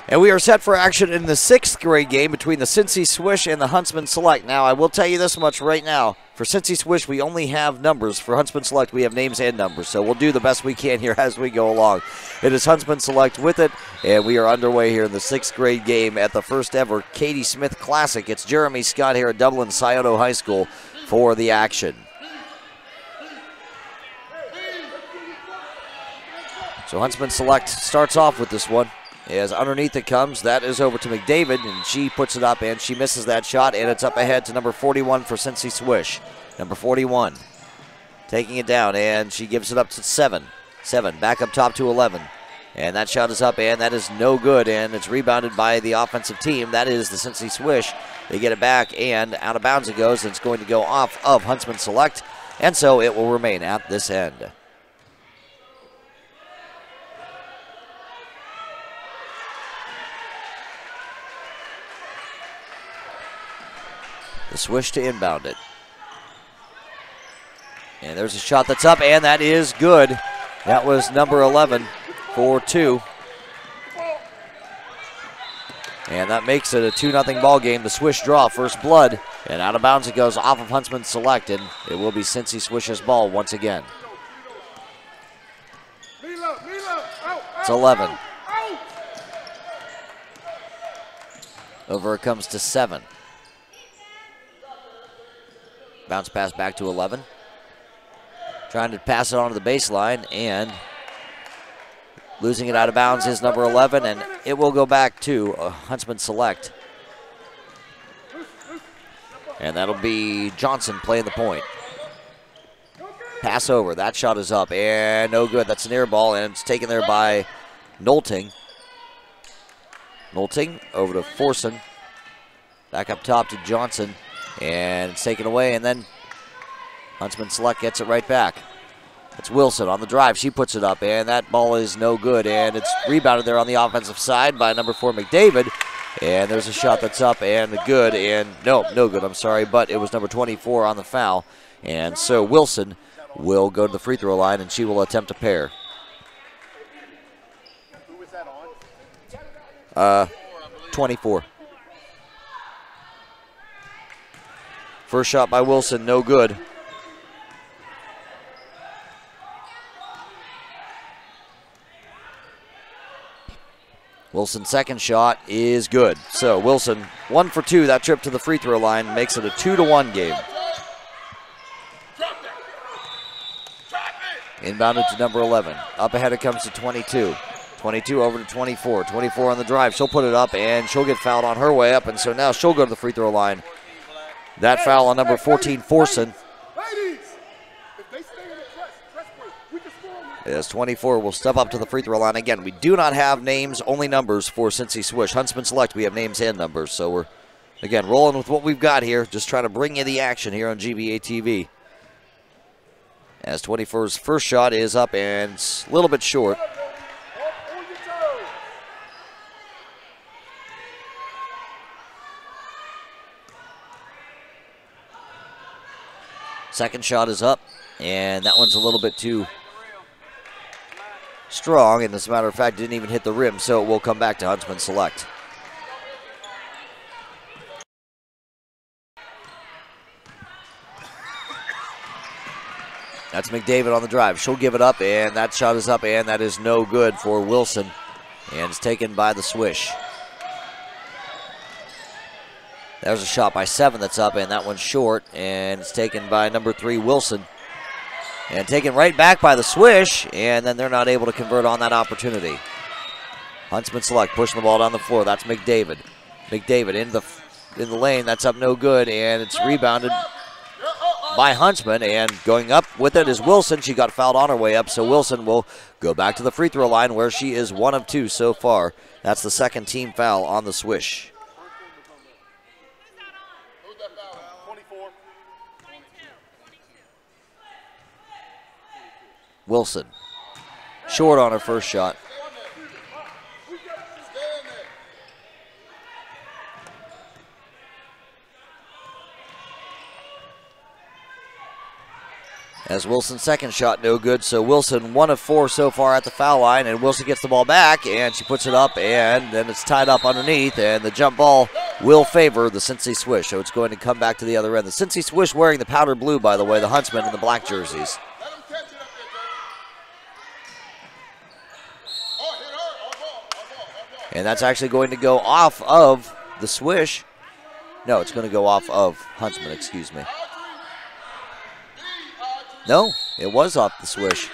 And we are set for action in the 6th grade game between the Cincy Swish and the Huntsman Select. Now, I will tell you this much right now. For Cincy Swish, we only have numbers. For Huntsman Select, we have names and numbers. So we'll do the best we can here as we go along. It is Huntsman Select with it, and we are underway here in the 6th grade game at the first ever Katie Smith Classic. It's Jeremy Scott here at Dublin Scioto High School for the action. So Huntsman Select starts off with this one. As underneath it comes, that is over to McDavid, and she puts it up, and she misses that shot, and it's up ahead to number 41 for Cincy Swish. Number 41 taking it down, and she gives it up to 7. 7 back up top to 11. And that shot is up, and that is no good, and it's rebounded by the offensive team. That is the Cincy Swish. They get it back, and out of bounds it goes, and it's going to go off of Huntsman Select, and so it will remain at this end. The Swish to inbound it. And there's a shot that's up, and that is good. That was number 11 for 2. And that makes it a 2-0 ball game. The Swish draw, first blood. And out of bounds it goes off of Huntsman Select, and it will be Cincy Swish's ball once again. It's 11. Over it comes to 7. Bounce pass back to 11. Trying to pass it onto the baseline, and losing it out of bounds is number 11, and it will go back to Huntsman Select. And that'll be Johnson playing the point. Pass over. That shot is up, and no good. That's an air ball, and it's taken there by Nolting. Nolting over to Forson. Back up top to Johnson. And it's taken away, and then Huntsman Select gets it right back. It's Wilson on the drive. She puts it up, and that ball is no good, and it's rebounded there on the offensive side by number 4, McDavid. And there's a shot that's up and good, and no good, I'm sorry, but it was number 24 on the foul. And so Wilson will go to the free throw line, and she will attempt a pair. 24. First shot by Wilson, no good. Wilson's second shot is good. So Wilson, 1 for 2, that trip to the free throw line makes it a 2-1 game. Inbounded to number 11. Up ahead it comes to 22. 22 over to 24. 24 on the drive. She'll put it up, and she'll get fouled on her way up, and so now she'll go to the free throw line. That foul on number 14, Forson. As 24 will step up to the free throw line. Again, we do not have names, only numbers for Cincy Swish. Huntsman Select, we have names and numbers. So we're, again, rolling with what we've got here. Just trying to bring you the action here on GBA TV. As 24's first shot is up, and it's a little bit short. Second shot is up, and that one's a little bit too strong, and as a matter of fact, didn't even hit the rim, so it will come back to Huntsman Select. That's McDavid on the drive. She'll give it up, and that shot is up, and that is no good for Wilson, and it's taken by the Swish. There's a shot by 7 that's up, and that one's short, and it's taken by number 3, Wilson. And taken right back by the Swish, and then they're not able to convert on that opportunity. Huntsman Select pushing the ball down the floor. That's McDavid. McDavid in the lane. That's up no good, and it's rebounded by Huntsman, and going up with it is Wilson. She got fouled on her way up, so Wilson will go back to the free throw line where she is 1 of 2 so far. That's the second team foul on the Swish. Wilson, short on her first shot. As Wilson's second shot, no good. So Wilson 1 of 4 so far at the foul line, and Wilson gets the ball back, and she puts it up, and then it's tied up underneath, and the jump ball will favor the Cincy Swish. So it's going to come back to the other end. The Cincy Swish wearing the powder blue, by the way, the Huntsman in the black jerseys. And that's actually going to go off of the Swish. No, it's going to go off of Huntsman, excuse me. No, it was off the Swish.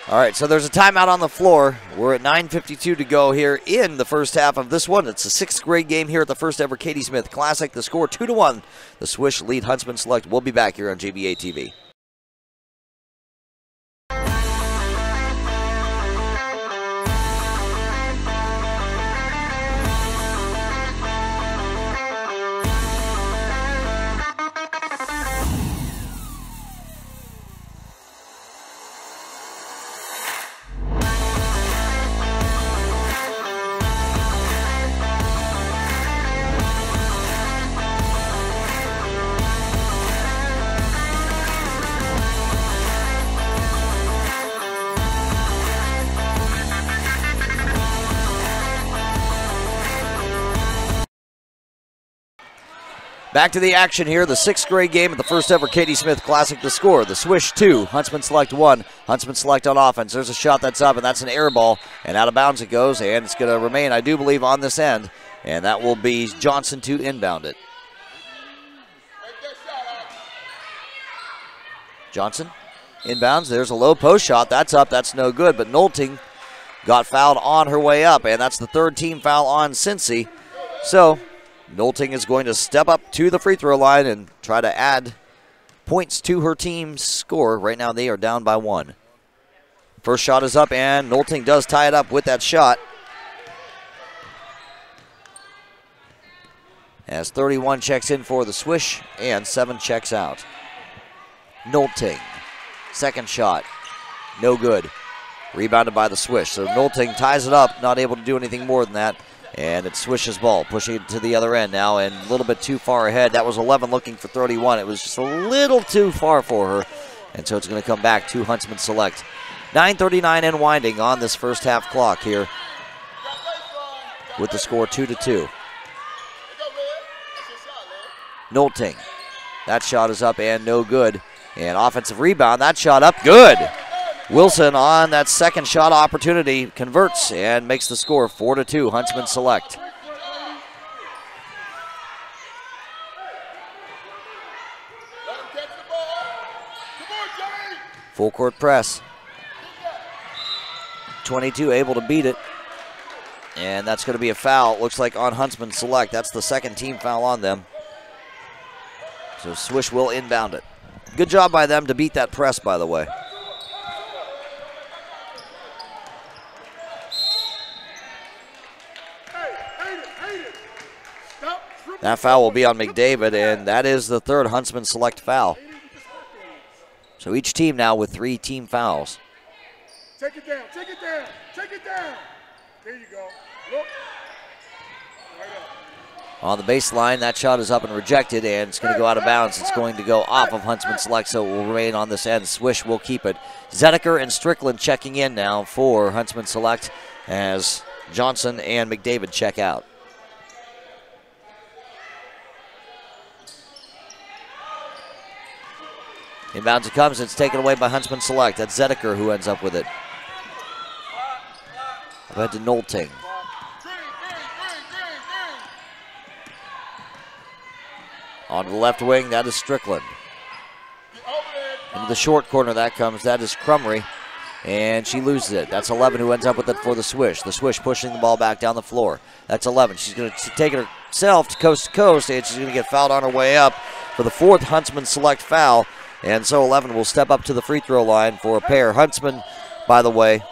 All right, so there's a timeout on the floor. We're at 9:52 to go here in the first half of this one. It's a 6th grade game here at the first ever Katie Smith Classic. The score 2-1. The Swish lead Huntsman Select. We'll be back here on GBA TV. Back to the action here, the 6th grade game of the first ever Katie Smith Classic. The score, the Swish 2, Huntsman Select 1. Huntsman Select on offense. There's a shot that's up, and that's an air ball, and out of bounds it goes, and it's going to remain, I do believe, on this end, and that will be Johnson to inbound it. Johnson inbounds. There's a low post shot. That's up. That's no good, but Nolting got fouled on her way up, and that's the 3rd team foul on Cincy. So Nolting is going to step up to the free throw line and try to add points to her team's score. Right now they are down by 1. First shot is up, and Nolting does tie it up with that shot. As 31 checks in for the Swish and 7 checks out. Nolting, second shot, no good. Rebounded by the Swish. So Nolting ties it up, not able to do anything more than that. And it's Swish's ball, pushing it to the other end now, and a little bit too far ahead. That was 11 looking for 31. It was just a little too far for her. And so it's going to come back to Huntsman Select. 9:39 and winding on this first half clock here with the score 2-2. Nolting. That shot is up and no good. And offensive rebound, that shot up, good. Wilson on that second shot opportunity converts and makes the score 4-2, Huntsman Select. Full court press. 22 able to beat it. And that's going to be a foul, looks like on Huntsman Select. That's the 2nd team foul on them. So Swish will inbound it. Good job by them to beat that press, by the way. That foul will be on McDavid, and that is the 3rd Huntsman Select foul. So each team now with 3 team fouls. Take it down, take it down, take it down. There you go. Look. Right up. On the baseline, that shot is up and rejected, and it's going to go out of bounds. It's going to go off of Huntsman Select, so it will remain on this end. Swish will keep it. Zedeker and Strickland checking in now for Huntsman Select as Johnson and McDavid check out. Inbounds it comes, it's taken away by Huntsman Select. That's Zedeker who ends up with it. Ahead to Nolting. On the left wing, that is Strickland. Into the short corner that comes, that is Crumry. And she loses it. That's 11 who ends up with it for the Swish. The Swish pushing the ball back down the floor. That's 11. She's going to take it herself to coast, and she's going to get fouled on her way up for the 4th Huntsman Select foul. And so 11 will step up to the free throw line for a pair. Huntsman, by the way,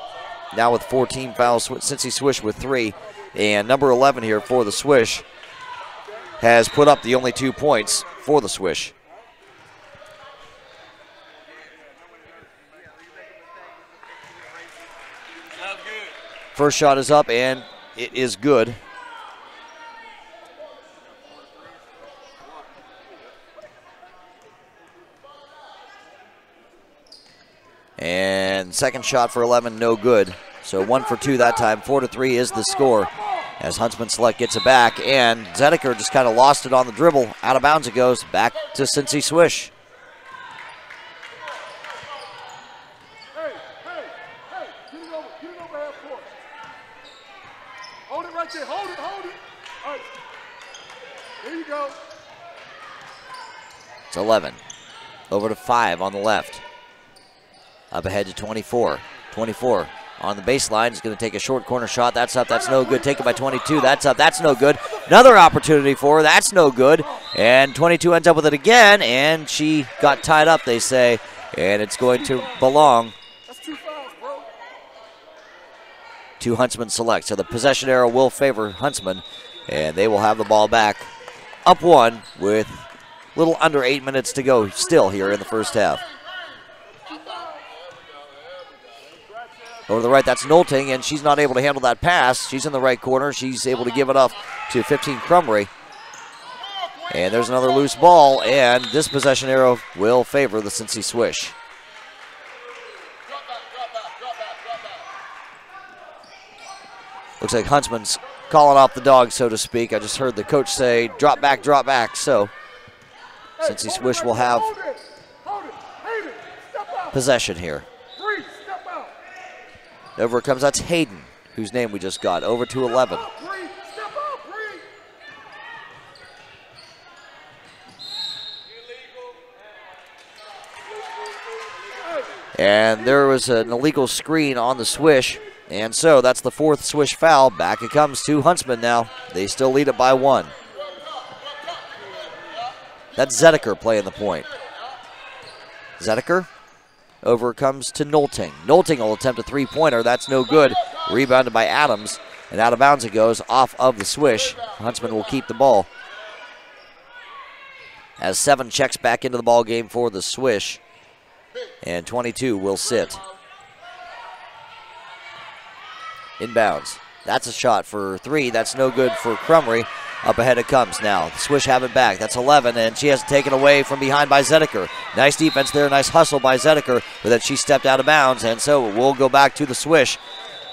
now with 14 fouls, Cincy Swish with 3. And number 11 here for the Swish has put up the only 2 points for the Swish. First shot is up, and it is good. And second shot for 11, no good. So 1 for 2 that time. 4-3 is the score as Huntsman Select gets it back. And Zedeker just kind of lost it on the dribble. Out of bounds it goes. Back to Cincy Swish. Hey, get it over half court. Hold it right there, hold it. All right, there you go. It's 11. Over to 5 on the left. Up ahead to 24. 24 on the baseline. He's going to take a short corner shot. That's up. That's no good. Taken by 22. That's up. That's no good. Another opportunity for her. That's no good. And 22 ends up with it again. And she got tied up, they say. And it's going to belong to Huntsman Select. So the possession arrow will favor Huntsman. And they will have the ball back. Up 1 with a little under 8 minutes to go still here in the first half. Over to the right, that's Nolting, and she's not able to handle that pass. She's in the right corner. She's able to give it off to 15 Crumry. And there's another loose ball, and this possession arrow will favor the Cincy Swish. Looks like Huntsman's calling off the dog, so to speak. I just heard the coach say, drop back, drop back. So Cincy Swish will have possession here. Over it comes, that's Hayden, whose name we just got, over to 11. And there was an illegal screen on the Swish, and so that's the 4th Swish foul. Back it comes to Huntsman now. They still lead it by 1. That's Zedeker playing the point. Zedeker. Over it comes to Nolting. Nolting will attempt a three-pointer. That's no good. Rebounded by Adams. And out of bounds it goes off of the Swish. Huntsman will keep the ball. As 7 checks back into the ball game for the Swish. And 22 will sit. Inbounds. That's a shot for 3. That's no good for Crumry. Up ahead it comes now. The Swish have it back. That's 11, and she has it taken away from behind by Zedeker. Nice defense there. Nice hustle by Zedeker, but then she stepped out of bounds, and so we'll go back to the Swish.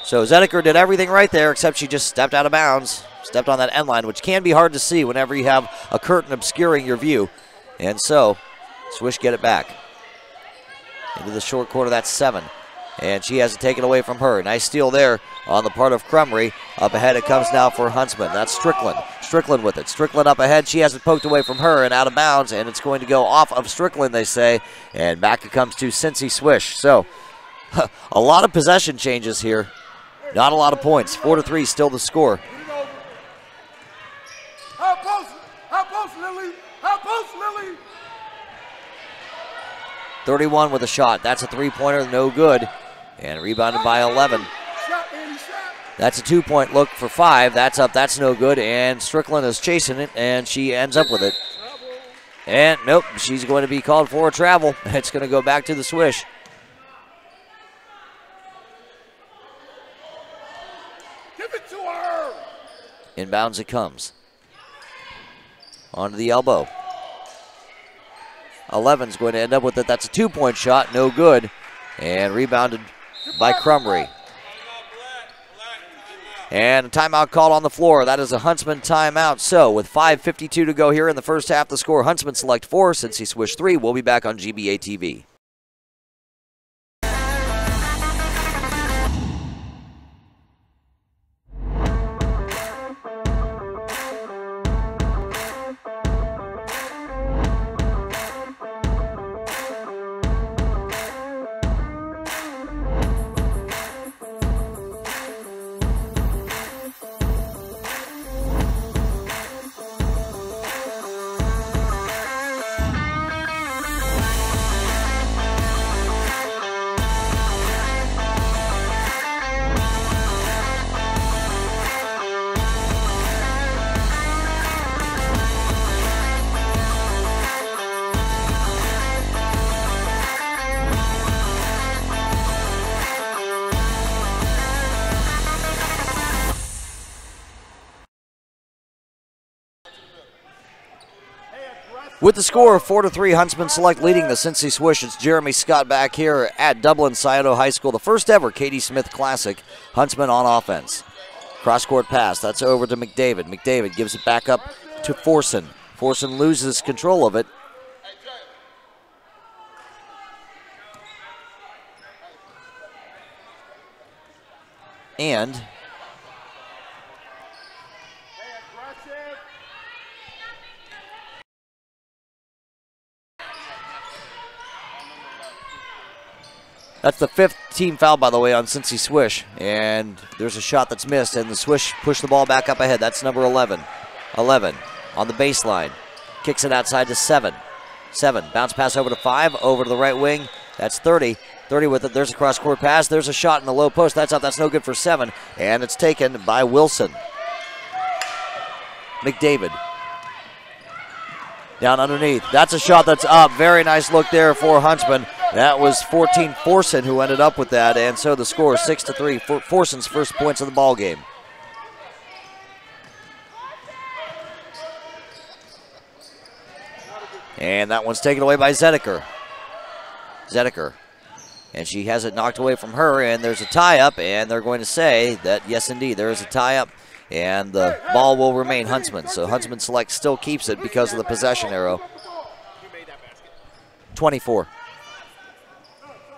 So Zedeker did everything right there, except she just stepped out of bounds, stepped on that end line, which can be hard to see whenever you have a curtain obscuring your view. And so Swish get it back. Into the short corner, that's 7. And she has it taken away from her. Nice steal there on the part of Crumry. Up ahead it comes now for Huntsman. That's Strickland. Strickland with it. Strickland up ahead. She has it poked away from her and out of bounds. And it's going to go off of Strickland, they say. And back it comes to Cincy Swish. So a lot of possession changes here. Not a lot of points. 4-3 still the score. How post, Lily? How post, Lily? 31 with a shot. That's a three-pointer, no good. And rebounded by 11. That's a 2-point look for 5. That's up, that's no good. And Strickland is chasing it, and she ends up with it. And nope, she's going to be called for a travel. It's going to go back to the Swish. Give it to her. Inbounds it comes. Onto the elbow. 11's going to end up with it. That's a 2-point shot, no good. And rebounded by Crumry. And a timeout called on the floor. That is a Huntsman timeout. So with 5:52 to go here in the first half, the score Huntsman Select 4, Cincy Swish 3. We'll be back on GBA TV. With the score of 4-3, Huntsman Select leading the Cincy Swish. It's Jeremy Scott back here at Dublin Scioto High School. The first ever Katie Smith Classic. Huntsman on offense. Cross-court pass. That's over to McDavid. McDavid gives it back up to Forson. Forson loses control of it. And that's the 5th team foul, by the way, on Cincy Swish. And there's a shot that's missed, and the Swish push the ball back up ahead. That's number 11. 11 on the baseline. Kicks it outside to 7. 7. Bounce pass over to 5. Over to the right wing. That's 30. 30 with it. There's a cross-court pass. There's a shot in the low post. That's up. That's no good for 7. And it's taken by Wilson. McDavid. Down underneath. That's a shot that's up. Very nice look there for Huntsman. That was 14 Forson who ended up with that. And so the score 6-3. Forson's first points of the ball game. And that one's taken away by Zediker. Zediker. And she has it knocked away from her, and there's a tie-up, and they're going to say that, yes, indeed, there is a tie-up, and the ball will remain Huntsman. So Huntsman Select still keeps it because of the possession arrow. 24.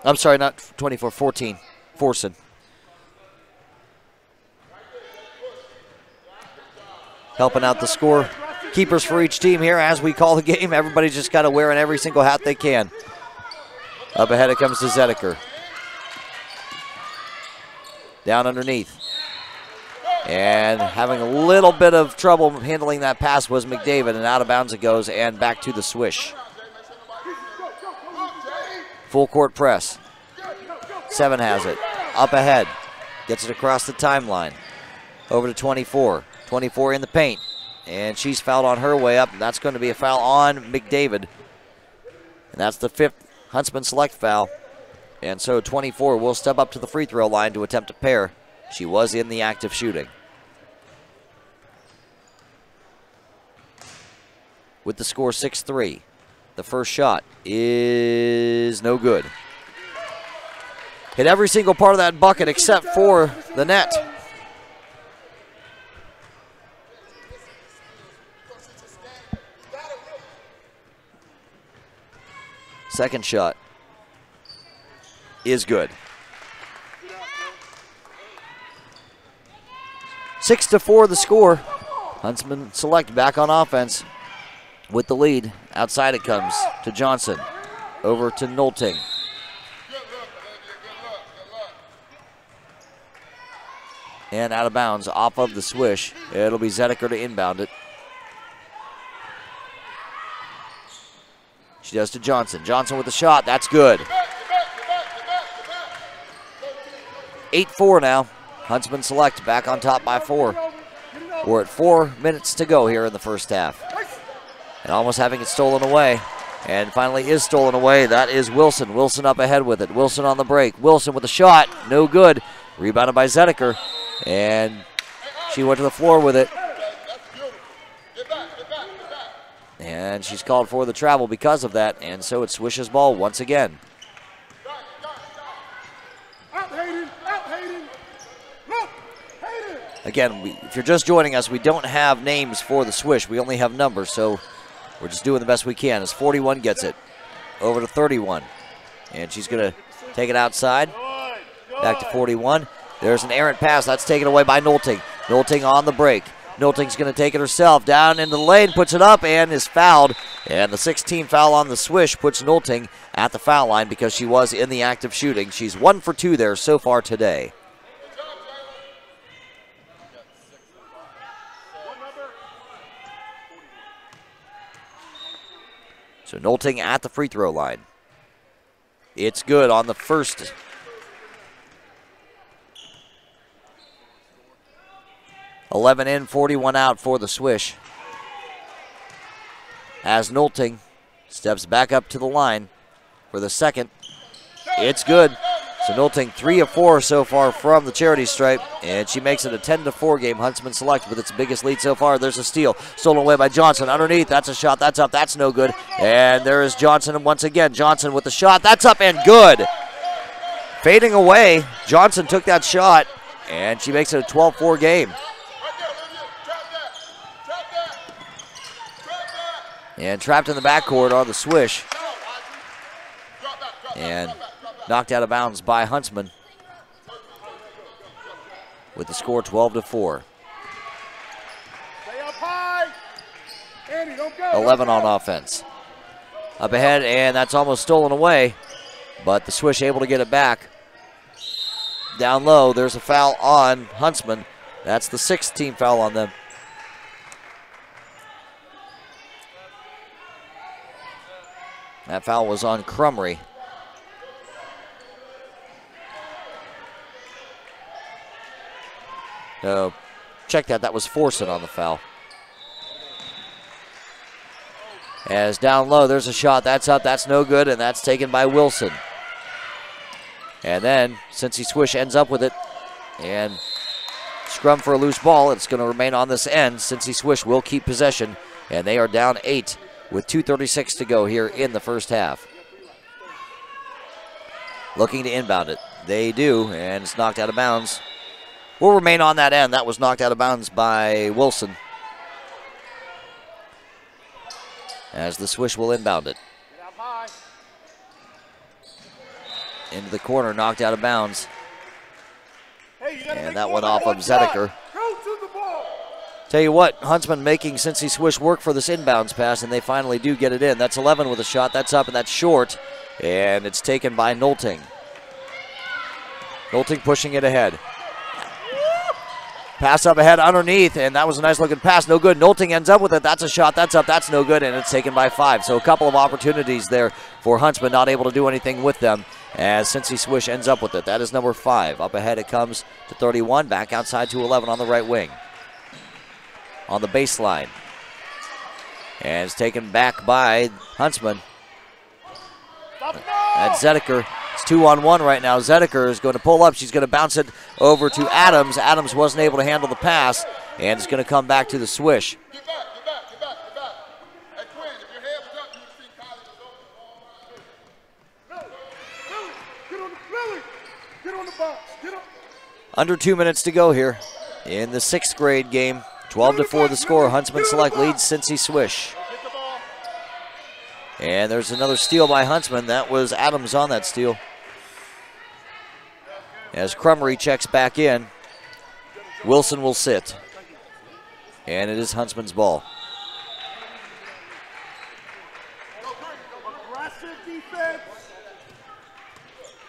I'm sorry, not 24, 14. Forson. Helping out the score. Keepers for each team here as we call the game. Everybody's just kind of wearing every single hat they can. Up ahead it comes to Zediker. Down underneath. And having a little bit of trouble handling that pass was McDavid, and out of bounds it goes, and back to the Swish. Full court press. 7 has it. Up ahead. Gets it across the timeline. Over to 24. 24 in the paint. And she's fouled on her way up. And that's going to be a foul on McDavid. And that's the 5th Huntsman Select foul. And so 24 will step up to the free throw line to attempt a pair. She was in the act of shooting. With the score 6-3. The first shot is no good. Hit every single part of that bucket except for the net. Second shot is good. 6-4 the score. Huntsman Select back on offense with the lead. Outside it comes to Johnson. Over to Nolting. And out of bounds off of the Swish. It'll be Zediker to inbound it. She does to Johnson. Johnson with the shot. That's good. 8-4 now. Huntsman Select back on top by 4. We're at 4 minutes to go here in the first half. And almost having it stolen away. And finally is stolen away. That is Wilson. Wilson up ahead with it. Wilson on the break. Wilson with a shot. No good. Rebounded by Zediker. And she went to the floor with it. And she's called for the travel because of that. And so it's Swish's ball once again. Again, if you're just joining us, we don't have names for the Swish. We only have numbers, so we're just doing the best we can. As 41 gets it. Over to 31. And she's going to take it outside. Back to 41. There's an errant pass. That's taken away by Nolting. Nolting on the break. Nolting's going to take it herself. Down into the lane, puts it up, and is fouled. And the 16th foul on the Swish puts Nolting at the foul line because she was in the act of shooting. She's 1 for 2 there so far today. So Nolting at the free throw line. It's good on the first. $11 in, 41 out for the Swish. As Nolting steps back up to the line for the second. It's good. So Nolting 3 of 4 so far from the charity stripe, and she makes it a 10-4 game. Huntsman Select with its biggest lead so far. There's a steal, stolen away by Johnson. Underneath, that's a shot, that's up, that's no good. And there is Johnson once again. Johnson with the shot, that's up and good. Fading away, Johnson took that shot, and she makes it a 12-4 game. And trapped in the backcourt are the Swish. And knocked out of bounds by Huntsman with the score 12-4. 11 on offense. Up ahead, and that's almost stolen away, but the Swish able to get it back. Down low, there's a foul on Huntsman. That's the 6th team foul on them. That foul was on Crumry. Check that, that was Forson on the foul. As down low, there's a shot, that's up, that's no good, and that's taken by Wilson. And then, Cincy Swish ends up with it, and scrum for a loose ball. It's going to remain on this end. Cincy Swish will keep possession, and they are down 8 with 2:36 to go here in the first half. Looking to inbound it. They do, and it's knocked out of bounds. Will remain on that end. That was knocked out of bounds by Wilson. As the Swish will inbound it. Into the corner, knocked out of bounds. And that one off of Zedeker. Tell you what, Huntsman making Cincy Swish work for this inbounds pass, and they finally do get it in. That's 11 with a shot. That's up, and that's short. And it's taken by Nolting. Nolting pushing it ahead. Pass up ahead underneath, and that was a nice looking pass. No good. Nolting ends up with it. That's a shot. That's up. That's no good, and it's taken by 5. So a couple of opportunities there for Huntsman, not able to do anything with them as Cincy Swish ends up with it. That is number 5. Up ahead it comes to 31. Back outside to 11 on the right wing. On the baseline. And it's taken back by Huntsman. And Zedeker. It's 2-on-1 right now. Zedeker is going to pull up. She's going to bounce it over to Adams. Adams wasn't able to handle the pass, and it's going to come back to the Swish. Get back. Hey, Quinn, if your head was up, you would see Kylie was open. Get on the box. Get on. Under 2 minutes to go here in the 6th grade game. 12-4 the score. Huntsman Select leads Cincy Swish. And there's another steal by Huntsman. That was Adams on that steal. As Crumry checks back in, Wilson will sit. And it is Huntsman's ball.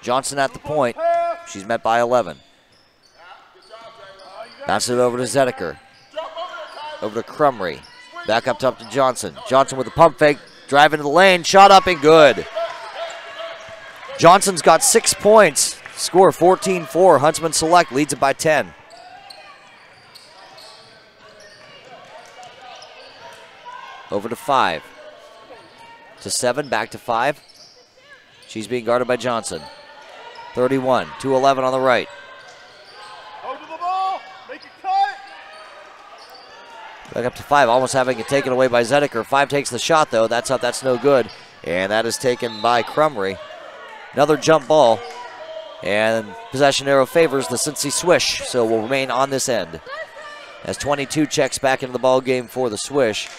Johnson at the point. She's met by 11. Bounces it over to Zedeker. Over to Crumry. Back up top to Johnson. Johnson with a pump fake. Drive into the lane. Shot up and good. Johnson's got 6 points. Score 14-4. Huntsman Select leads it by 10. Over to 5. To 7. Back to 5. She's being guarded by Johnson. 31. 2-11 on the right. Back up to 5, almost having it taken away by Zedeker. 5 takes the shot, though. That's up, that's no good. And that is taken by Crumry. Another jump ball. And possession arrow favors the Cincy Swish, so will remain on this end. As 22 checks back into the ball game for the Swish,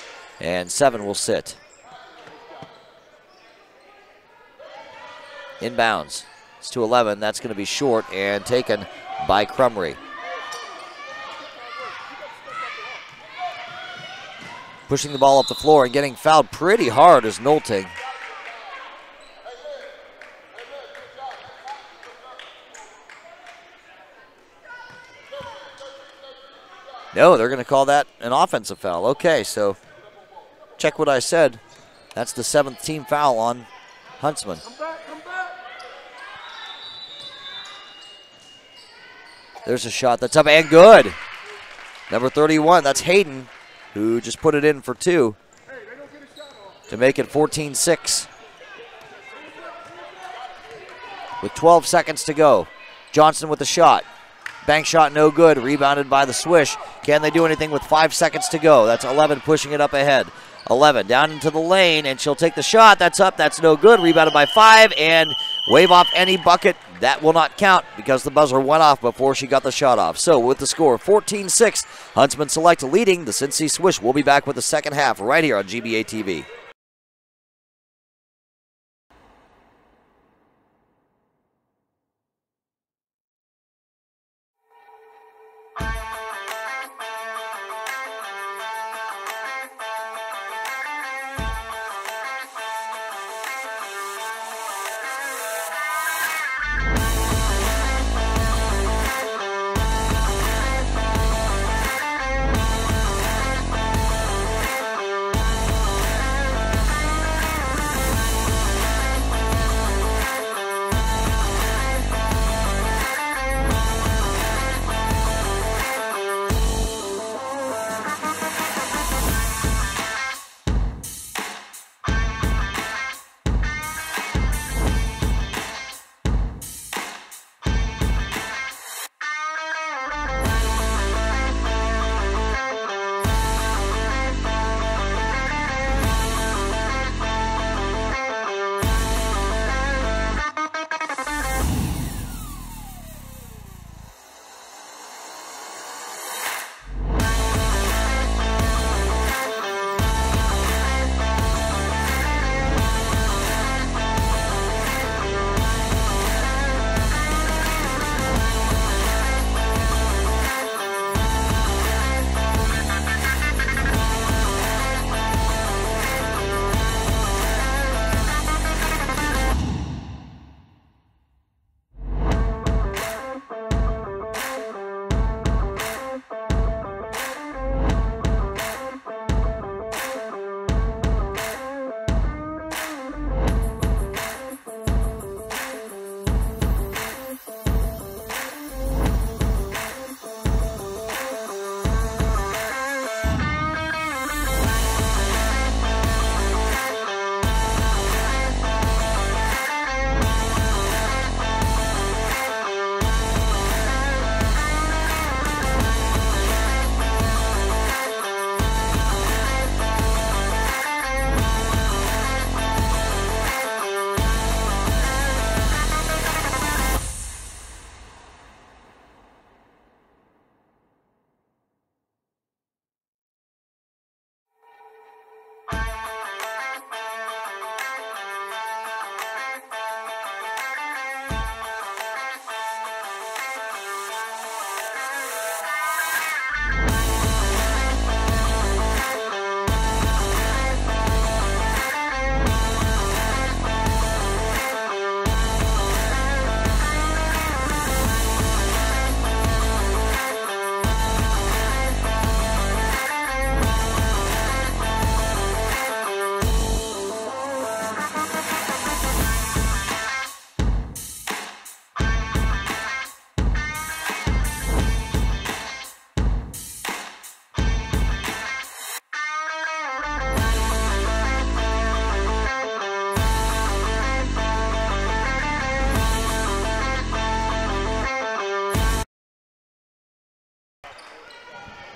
and 7 will sit. Inbounds. It's to 11. That's going to be short and taken by Crumry. Pushing the ball up the floor and getting fouled pretty hard is Nolting. No, they're going to call that an offensive foul. Okay, so check what I said. That's the 7th team foul on Huntsman. Come back. There's a shot that's up and good. Number 31, that's Hayden, who just put it in for 2 to make it 14-6. with 12 seconds to go. Johnson with the shot. Bank shot no good, rebounded by the Swish. Can they do anything with 5 seconds to go? That's 11 pushing it up ahead. 11 down into the lane, and she'll take the shot. That's up, that's no good. Rebounded by 5, and wave off any bucket. That will not count because the buzzer went off before she got the shot off. So with the score 14-6, Huntsman Select leading the Cincy Swish. We'll be back with the second half right here on GBA TV.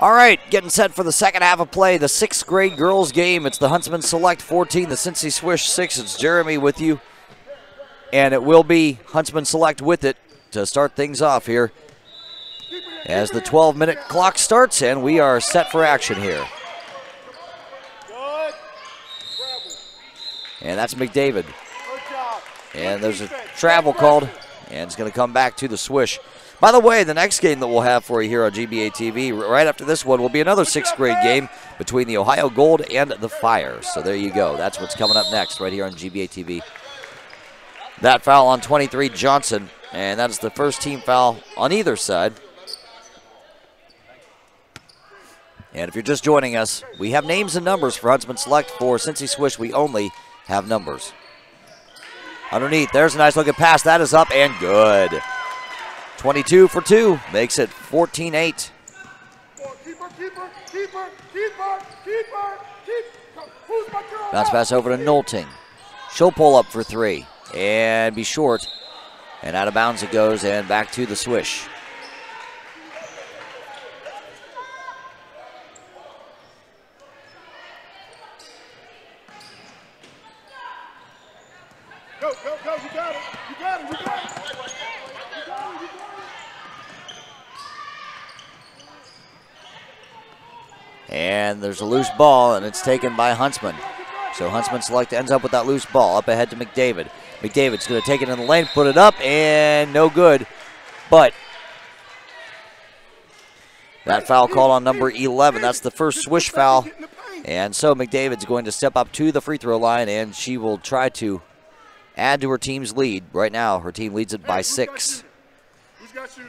All right, getting set for the second half of play, the 6th grade girls game. It's the Huntsman Select 14, the Cincy Swish 6. It's Jeremy with you, and it will be Huntsman Select with it to start things off here as the 12-minute clock starts, and we are set for action here. And that's McDavid. And there's a travel called, and it's going to come back to the Swish. By the way, the next game that we'll have for you here on GBA TV, right after this one, will be another 6th grade game between the Ohio Gold and the Fire. So there you go. That's what's coming up next right here on GBA TV. That foul on 23, Johnson, and that is the first team foul on either side. And if you're just joining us, we have names and numbers for Huntsman Select. For Cincy Swish, we only have numbers. Underneath, there's a nice looking pass. That is up and good. 22 for 2, makes it 14-8. Bounce pass over to Nolting. She'll pull up for 3 and be short. And out of bounds it goes, and back to the Swish. Go, go, go, you got it. You got it, you got it. You got it, you got it. And there's a loose ball, and it's taken by Huntsman. So Huntsman Select ends up with that loose ball up ahead to McDavid. McDavid's going to take it in the lane, put it up, and no good. But that foul called on number 11. That's the first Swish foul. And so McDavid's going to step up to the free throw line, and she will try to add to her team's lead. Right now, her team leads it by 6. Who's got shooter?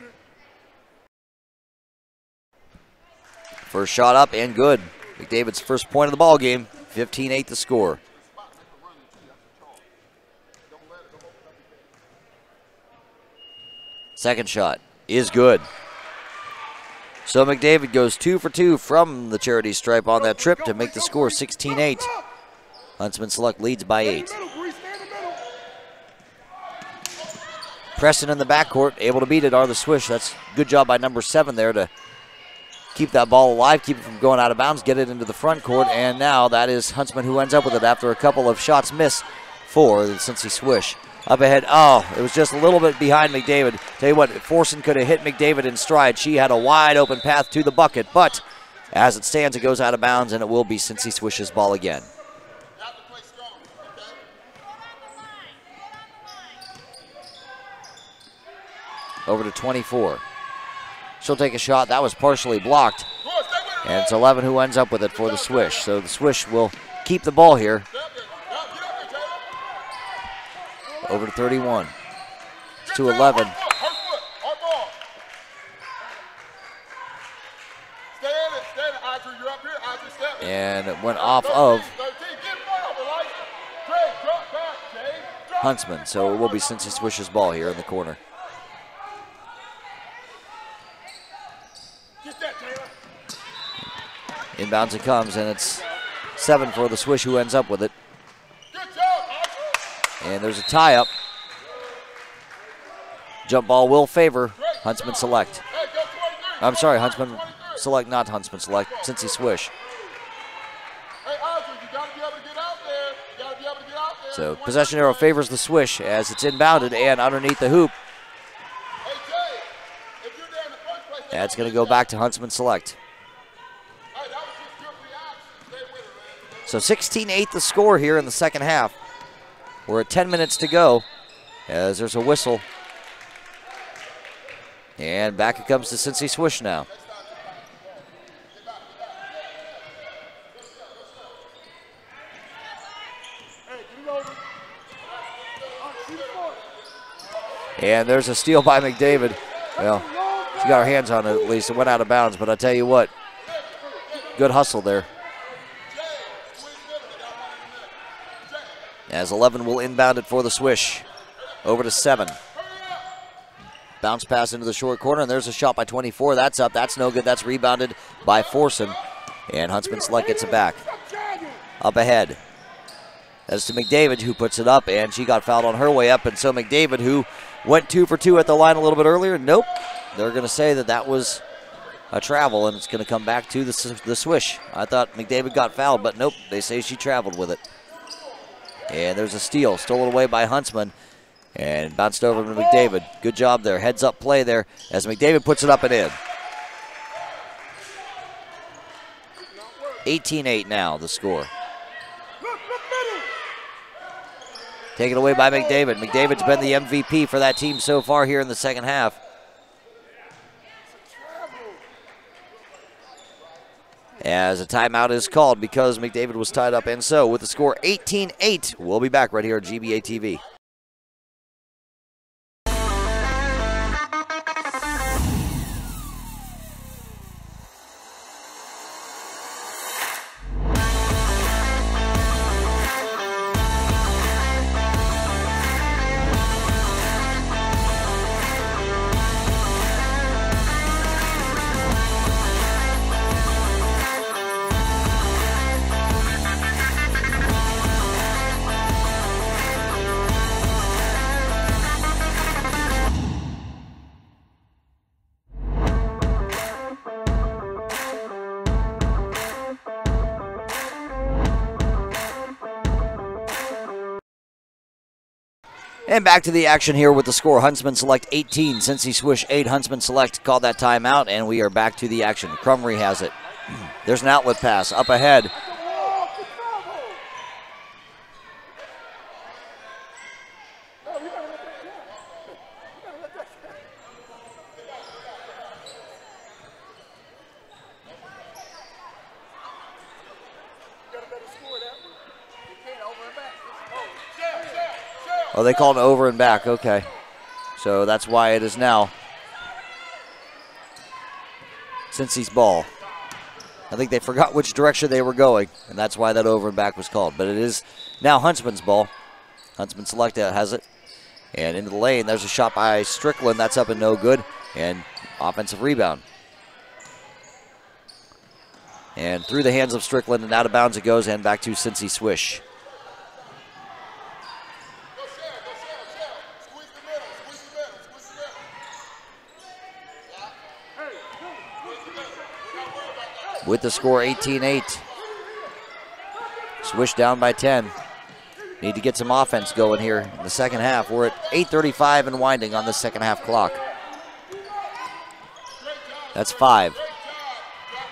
First shot up and good. McDavid's first point of the ball game. 15-8 the score. Second shot is good. So McDavid goes 2 for 2 from the charity stripe on that trip to make the score 16-8. Huntsman Select leads by 8. Preston in the backcourt, able to beat it are the Swish. That's good job by number 7 there to keep that ball alive, keep it from going out of bounds, get it into the front court, and now that is Huntsman who ends up with it after a couple of shots miss for the Cincy Swish. Up ahead, oh, it was just a little bit behind McDavid. Tell you what, if Forson could have hit McDavid in stride, she had a wide open path to the bucket, but as it stands, it goes out of bounds, and it will be Cincy Swish's ball again. Over to 24. She'll take a shot. That was partially blocked. And it's 11 who ends up with it for the Swish. So the Swish will keep the ball here. Over to 31. It's to 11. And it went off of Huntsman. So it will be Cincy Swish's ball here in the corner. Inbounds it comes, and it's 7 for the Swish who ends up with it. And there's a tie-up. Jump ball will favor Huntsman Select. I'm sorry, Huntsman Select, not Huntsman Select, Cincy Swish. So possession arrow favors the Swish as it's inbounded and underneath the hoop. That's going to go back to Huntsman Select. So 16-8 the score here in the second half. We're at 10 minutes to go as there's a whistle. And back it comes to Cincy Swish now. And there's a steal by McDavid. Well, she got her hands on it at least. It went out of bounds, but I tell you what, good hustle there. As 11 will inbound it for the Swish. Over to 7. Bounce pass into the short corner, and there's a shot by 24. That's up. That's no good. That's rebounded by Forson. And Huntsman Select gets it back. Up ahead. That's to McDavid, who puts it up, and she got fouled on her way up. And so McDavid, who went 2 for 2 at the line a little bit earlier, nope. They're going to say that that was a travel, and it's going to come back to the Swish. I thought McDavid got fouled, but nope. They say she traveled with it. And there's a steal, stolen away by Huntsman, and bounced over to McDavid. Good job there, heads up play there as McDavid puts it up and in. 18-8 now, the score. Taken away by McDavid. McDavid's been the MVP for that team so far here in the second half. As a timeout is called because McDavid was tied up, and so with the score 18-8, we'll be back right here at GBA TV. And back to the action here with the score. Huntsman Select 18, Cincy Swish 8. Huntsman Select called that timeout, and we are back to the action. Crumry has it. There's an outlet pass up ahead. Oh, they called it over and back. Okay. So that's why it is now Cincy's ball. I think they forgot which direction they were going, and that's why that over and back was called. But it is now Huntsman's ball. Huntsman Select has it. And into the lane, there's a shot by Strickland. That's up and no good. And offensive rebound. And through the hands of Strickland and out of bounds it goes, and back to Cincy Swish. With the score 18-8. Swish down by 10. Need to get some offense going here in the second half. We're at 8:35 and winding on the second half clock. That's 5.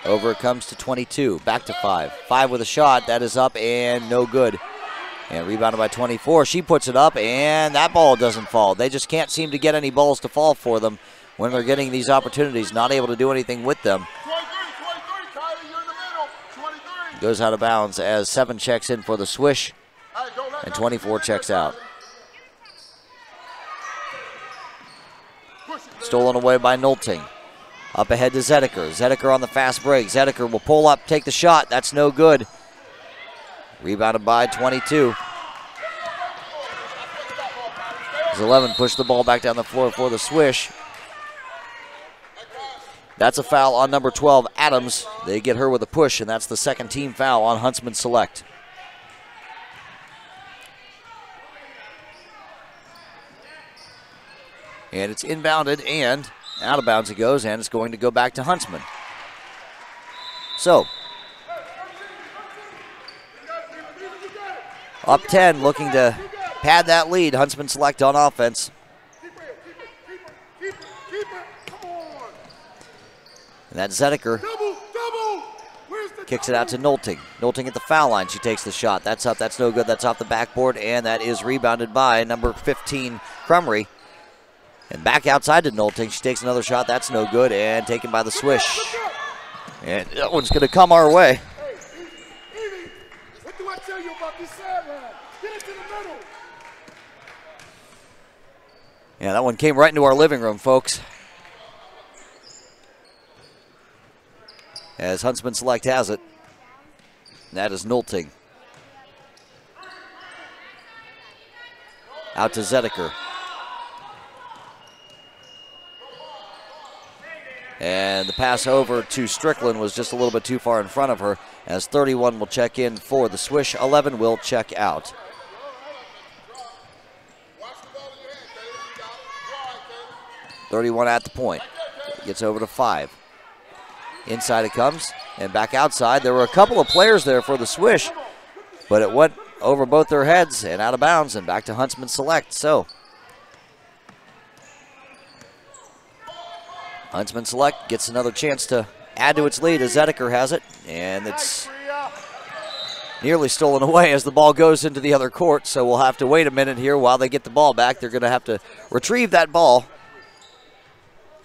Over it comes to 22. Back to 5. 5 with a shot. That is up and no good. And rebounded by 24. She puts it up, and that ball doesn't fall. They just can't seem to get any balls to fall for them when they're getting these opportunities. Not able to do anything with them. Goes out of bounds as 7 checks in for the Swish and 24 checks out. Stolen away by Nolting. Up ahead to Zedeker. Zedeker on the fast break. Zedeker will pull up, take the shot. That's no good. Rebounded by 22. As 11 pushed the ball back down the floor for the Swish. That's a foul on number 12, Adams. They get her with a push, and that's the second team foul on Huntsman Select. And it's inbounded, and out of bounds it goes, and it's going to go back to Huntsman. So, up 10, looking to pad that lead. Huntsman Select on offense. And that Zedeker kicks it out to Nolting. Nolting at the foul line. She takes the shot. That's up. That's no good. That's off the backboard, and that is rebounded by number 15, Crumry. And back outside to Nolting. She takes another shot. That's no good, and taken by the Swish. And that one's going to come our way. What do I tell you about this sideline? Get it to the middle. Yeah, that one came right into our living room, folks. As Huntsman Select has it. That is Nolting. Out to Zedeker. And the pass over to Strickland was just a little bit too far in front of her, as 31 will check in for the Swish. 11 will check out. .31 at the point. Gets over to 5. Inside it comes, and back outside. There were a couple of players there for the Swish, but it went over both their heads and out of bounds, and back to Huntsman Select. So, Huntsman Select gets another chance to add to its lead as Zedeker has it, and it's nearly stolen away as the ball goes into the other court, so we'll have to wait a minute here while they get the ball back. They're going to have to retrieve that ball.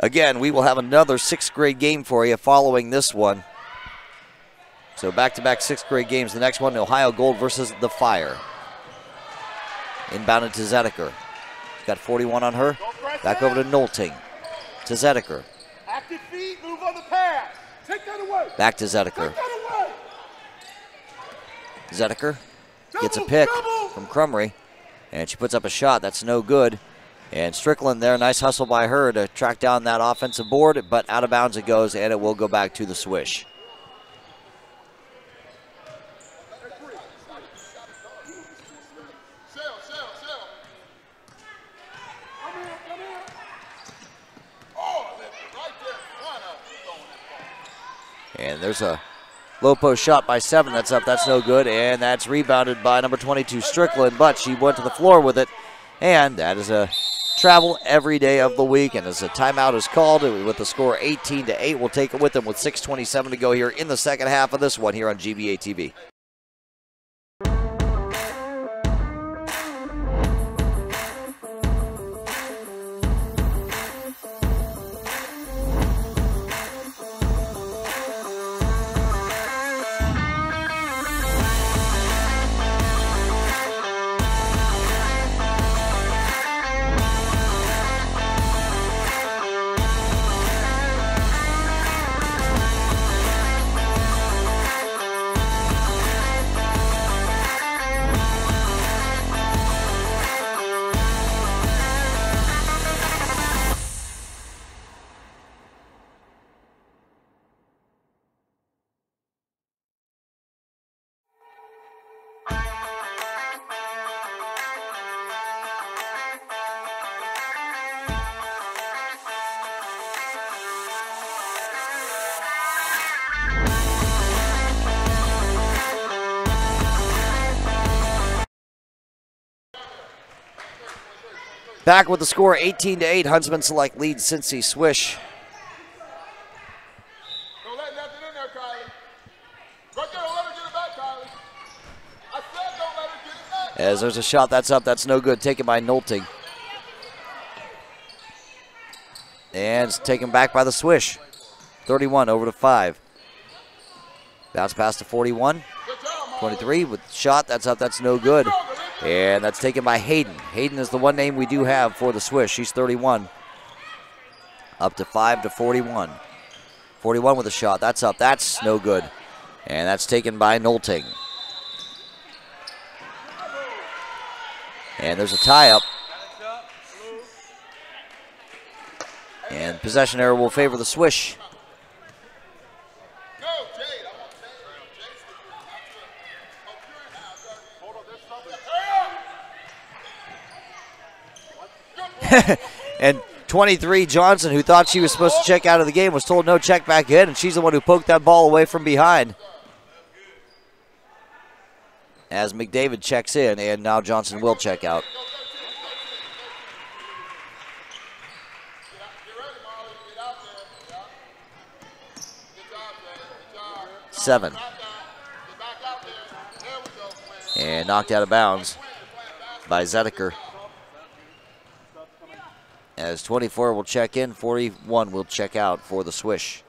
Again, we will have another 6th grade game for you following this one. So back-to-back 6th grade games. The next one, Ohio Gold versus the Fire. Inbounded to Zedeker. She's got 41 on her. Back over to Nolting. To Zedeker. Active feet, move on the pass. Take that away. Back to Zedeker. Take that away. Zedeker gets a pick from Crumry, and she puts up a shot. That's no good. And Strickland there, nice hustle by her to track down that offensive board, but out of bounds it goes, and it will go back to the Swish. And there's a low post shot by 7. That's up. That's no good. And that's rebounded by number 22, Strickland. But she went to the floor with it And that is a travel every day of the week. And as a timeout is called with the score 18-8, we'll take it with them with 6:27 to go here in the second half of this one here on GBA TV. Back with the score 18-8. Huntsman Select leads Cincy Swish. Don't let nothing in there, Kylie. Right there, don't let her get it back, Kylie. I said don't let her get it back. As there's a shot that's up, that's no good. Taken by Nolting. And it's taken back by the Swish. 31 over to 5. Bounce pass to 41. 23 with shot, that's up, that's no good. And that's taken by Hayden. Hayden is the one name we do have for the Swish. She's 31. Up to 5 to 41. 41 with a shot, that's up, that's no good. And that's taken by Nolting. And there's a tie-up. And possession error will favor the Swish. And 23, Johnson, who thought she was supposed to check out of the game, was told no, check back in, and she's the one who poked that ball away from behind. As McDavid checks in, and now Johnson will check out. Seven. And knocked out of bounds by Zedeker. As 24 will check in, 41 will check out for the Swish.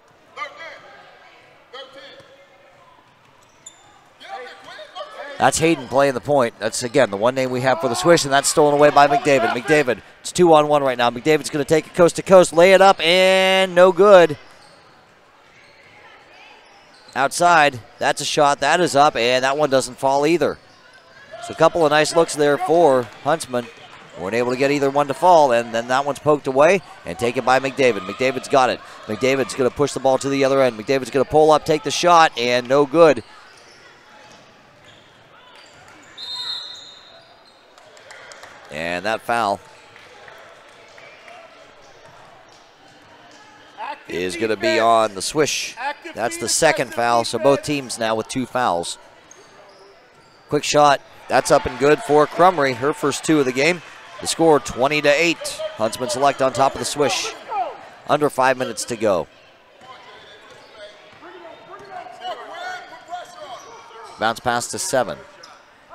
That's Hayden playing the point. That's, again, the one name we have for the Swish, and that's stolen away by McDavid. McDavid, it's 2-on-1 right now. McDavid's going to take it coast to coast, lay it up, and no good. Outside, that's a shot, that is up, and that one doesn't fall either. So a couple of nice looks there for Huntsman. Weren't able to get either one to fall, and then that one's poked away and taken by McDavid. McDavid's got it. McDavid's going to push the ball to the other end. McDavid's going to pull up, take the shot, and no good. And that foul is going to be on the Swish. That's the second foul, so both teams now with 2 fouls. Quick shot. That's up and good for Crumry, her first 2 of the game. The score 20-8. Huntsman Select on top of the Swish. Under 5 minutes to go. Bounce pass to 7.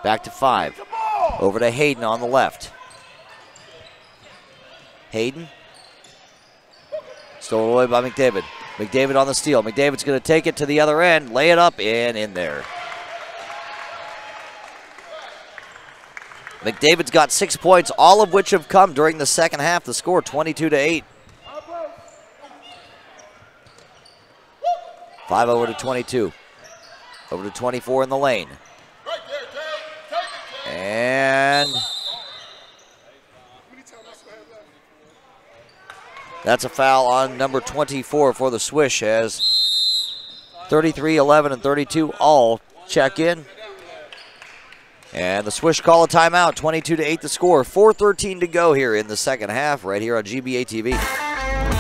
Back to 5. Over to Hayden on the left. Hayden. Stolen away by McDavid. McDavid on the steal. McDavid's going to take it to the other end, lay it up, and in there. McDavid's got 6 points, all of which have come during the second half. The score 22-8. 5 over to 22. Over to 24 in the lane. And that's a foul on number 24 for the Swish, as 33, 11, and 32 all check in. And the Swish call a timeout, 22-8 the score. 4:13 to go here in the second half, right here on GBA TV.